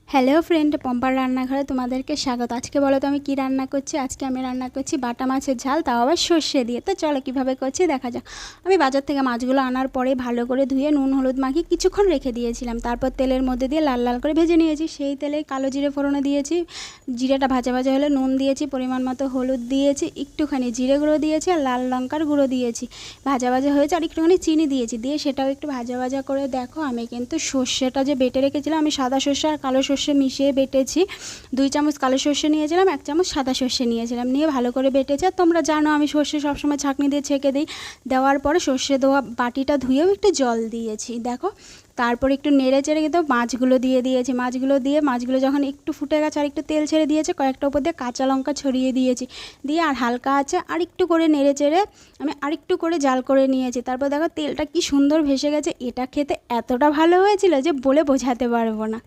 Hello friend, পম্পার রান্নাঘরে তোমাদেরকে স্বাগত। আজকে বলো তো আমি কি রান্না করছি। আজকে আমি রান্না করছি বাটা মাছের ঝাল, তাও আবার সর্ষে দিয়ে। তো চলো কীভাবে করছি দেখা যাক। আমি বাজার থেকে মাছগুলো আনার পরে ভালো করে ধুয়ে নুন হলুদ মাখিয়ে কিছুক্ষণ রেখে দিয়েছিলাম। তারপর তেলের মধ্যে দিয়ে লাল লাল করে ভেজে নিয়েছি। সেই তেলে কালো জিরে ফোড়নে দিয়েছি। জিরেটা ভাজা ভাজা হলে নুন দিয়েছি, পরিমাণ মতো হলুদ দিয়েছি, একটুখানি জিরে গুঁড়ো দিয়েছি আর লাল লঙ্কার গুঁড়ো দিয়েছি। ভাজা ভাজা হয়েছে আর একটুখানি চিনি দিয়েছি, দিয়ে সেটাও একটু ভাজা ভাজা করে দেখো আমি কিন্তু সর্ষেটা যে বেটে রেখেছিলাম, আমি সাদা সর্ষে আর কালো সর্ষে মিশিয়ে বেটেছি। 2 চামচ কালো সর্ষে নিয়েছিলাম, 1 চামচ সাদা সর্ষে নিয়েছিলাম, নিয়ে ভালো করে বেটেছি। আর তোমরা জানো আমি সর্ষে সবসময় ছাঁকনি দিয়ে ছেঁকে দিই। দেওয়ার পরে সর্ষে দেওয়া বাটিটা ধুয়েও একটু জল দিয়েছি দেখো। তারপর একটু নেড়ে চেড়ে কিন্তু মাছগুলো দিয়ে দিয়েছি। মাছগুলো যখন একটু ফুটে গেছে আর একটু তেল ছেড়ে দিয়েছে, কয়েকটা উপর দিয়ে কাঁচা লঙ্কা ছড়িয়ে দিয়েছি। দিয়ে আর হালকা আছে আর একটু করে নেড়ে চেড়ে আমি আরেকটু করে জাল করে নিয়েছি। তারপর দেখো তেলটা কি সুন্দর ভেসে গেছে। এটা খেতে এতটা ভালো হয়েছিল যে বলে বোঝাতে পারবো না।